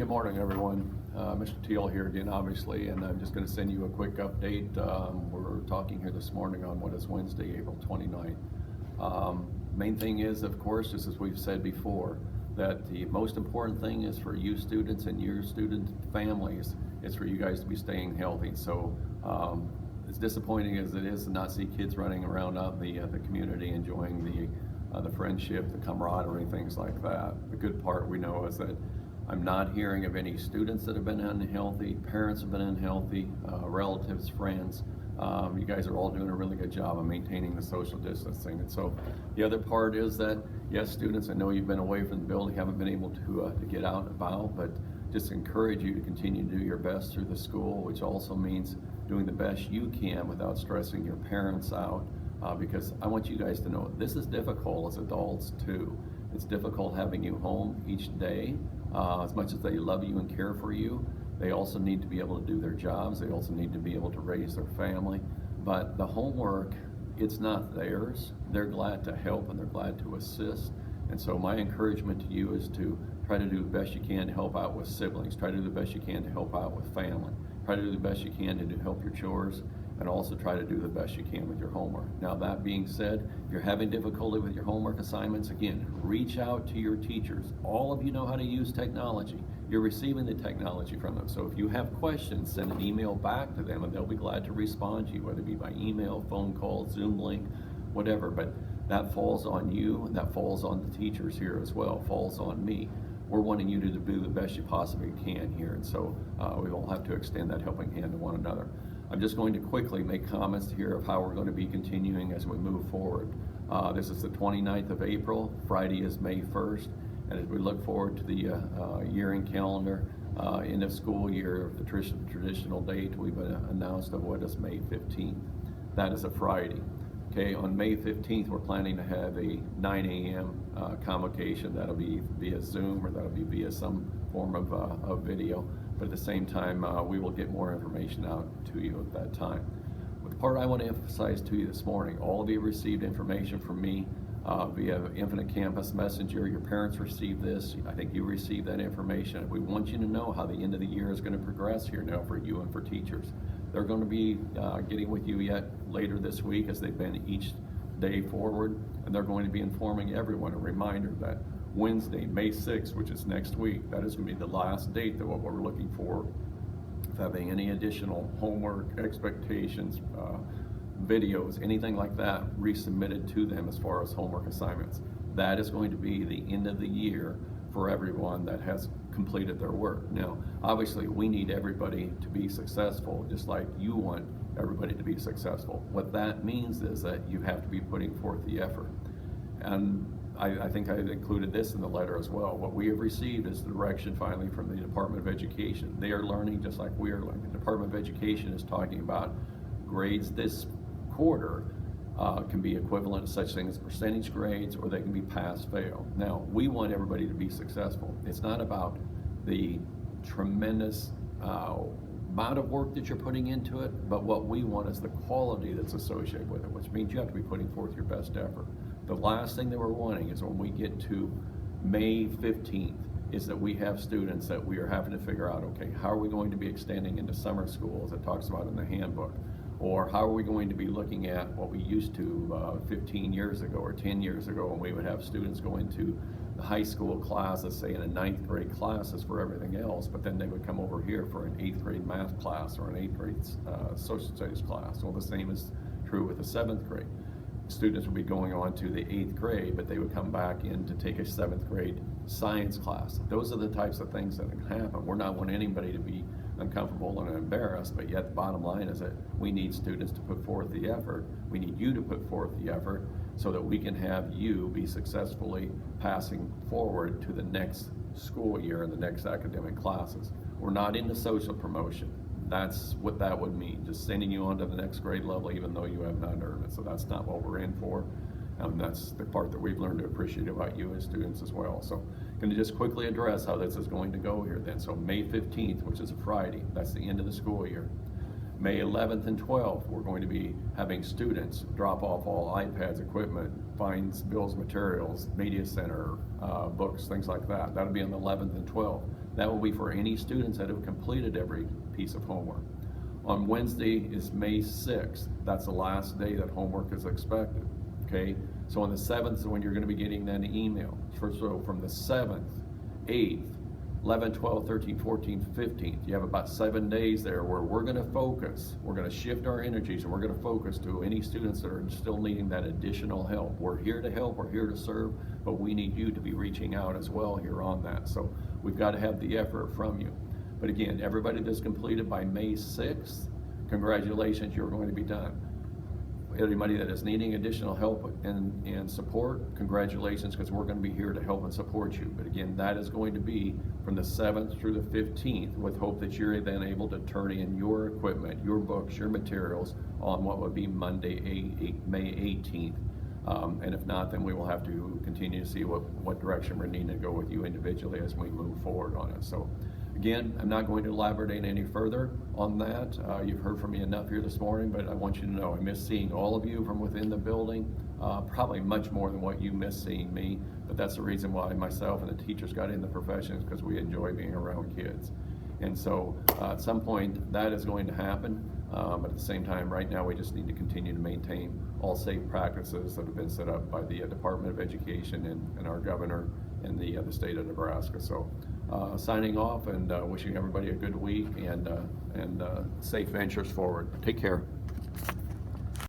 Good morning, everyone. Mr. Teal here again, obviously, and I'm just going to send you a quick update. We're talking here this morning on what is Wednesday, April 29th. Main thing is, of course, just as we've said before, that the most important thing is for you students and your student families is for you guys to be staying healthy. So as disappointing as it is to not see kids running around out in the community enjoying the friendship, the camaraderie, things like that. The good part we know is that I'm not hearing of any students that have been unhealthy, parents have been unhealthy, relatives, friends. You guys are all doing a really good job of maintaining the social distancing. And so the other part is that, yes, students, I know you've been away from the building, haven't been able to get out and about, but just encourage you to continue to do your best through the school, which also means doing the best you can without stressing your parents out, because I want you guys to know this is difficult as adults too. It's difficult having you home each day. As much as they love you and care for you, they also need to be able to do their jobs. They also need to be able to raise their family. But the homework, it's not theirs. They're glad to help and they're glad to assist. And so my encouragement to you is to try to do the best you can to help out with siblings. Try to do the best you can to help out with family. Try to do the best you can to help your chores, and also try to do the best you can with your homework. Now, that being said, if you're having difficulty with your homework assignments, again, reach out to your teachers. All of you know how to use technology. You're receiving the technology from them. So if you have questions, send an email back to them and they'll be glad to respond to you, whether it be by email, phone call, Zoom link, whatever. But that falls on you, and that falls on the teachers here as well, falls on me. We're wanting you to do the best you possibly can here, and so we all have to extend that helping hand to one another. I'm just going to quickly make comments here of how we're going to be continuing as we move forward. This is the 29th of April, Friday is May 1st, and as we look forward to the year-end calendar, end of school year, the traditional date we've announced of what is May 15th. That is a Friday. Okay, on May 15th, we're planning to have a 9 a.m. Convocation. That'll be via Zoom, or that'll be via some form of video. But at the same time, we will get more information out to you at that time. But the part I want to emphasize to you this morning, all of you received information from me via Infinite Campus Messenger. Your parents received this. I think you received that information. We want you to know how the end of the year is going to progress here now for you and for teachers. They're going to be getting with you yet later this week, as they've been each day forward, and they're going to be informing everyone a reminder that Wednesday, May 6th, which is next week, that is going to be the last date that what we're looking for, if having any additional homework, expectations, videos, anything like that resubmitted to them as far as homework assignments. That is going to be the end of the year for everyone that has completed their work. Now, obviously, we need everybody to be successful, just like you want everybody to be successful. What that means is that you have to be putting forth the effort. And I think I included this in the letter as well. What we have received is the direction finally from the Department of Education. They are learning just like we are learning. The Department of Education is talking about grades this quarter can be equivalent to such things as percentage grades, or they can be pass-fail. Now, we want everybody to be successful. It's not about the tremendous amount of work that you're putting into it, but what we want is the quality that's associated with it, which means you have to be putting forth your best effort. The last thing that we're wanting is when we get to May 15th, is that we have students that we are having to figure out, okay, how are we going to be extending into summer school, as it talks about in the handbook? Or how are we going to be looking at what we used to 15 years ago or 10 years ago, when we would have students going to the high school class, let's say in a 9th grade classes for everything else, but then they would come over here for an 8th grade math class or an 8th grade social studies class. Well, the same is true with the 7th grade. Students would be going on to the 8th grade, but they would come back in to take a 7th grade science class. Those are the types of things that can happen. We're not wanting anybody to be uncomfortable and embarrassed, but yet the bottom line is that we need students to put forth the effort. We need you to put forth the effort so that we can have you be successfully passing forward to the next school year and the next academic classes. We're not into social promotion. That's what that would mean, just sending you on to the next grade level even though you have not earned it. So that's not what we're in for. That's the part that we've learned to appreciate about you as students as well. So I'm going to just quickly address how this is going to go here then. So May 15th, which is a Friday, that's the end of the school year. May 11th and 12th, we're going to be having students drop off all iPads, equipment, fines, bills, materials, media center, books, things like that. That'll be on the 11th and 12th. That will be for any students that have completed every piece of homework. On Wednesday is May 6th. That's the last day that homework is expected. Okay, so on the 7th is when you're going to be getting that email. So from the 7th, 8th, 11th, 12th, 13th, 14th, 15th, you have about 7 days there where we're going to focus. We're going to shift our energies and we're going to focus to any students that are still needing that additional help. We're here to help, we're here to serve, but we need you to be reaching out as well here on that. So we've got to have the effort from you. But again, everybody that's completed by May 6th, congratulations, you're going to be done. Everybody that is needing additional help and support, congratulations, because we're going to be here to help and support you. But again, that is going to be from the 7th through the 15th, with hope that you're then able to turn in your equipment, your books, your materials on what would be Monday, May 18th. And if not, then we will have to continue to see what direction we're needing to go with you individually as we move forward on it. So again, I'm not going to elaborate any further on that. You've heard from me enough here this morning, but I want you to know I miss seeing all of you from within the building, probably much more than what you miss seeing me, but that's the reason why myself and the teachers got in the profession, is because we enjoy being around kids. And so at some point that is going to happen, but at the same time, right now we just need to continue to maintain all safe practices that have been set up by the Department of Education and our governor and the state of Nebraska. So signing off and wishing everybody a good week and safe ventures forward. Take care.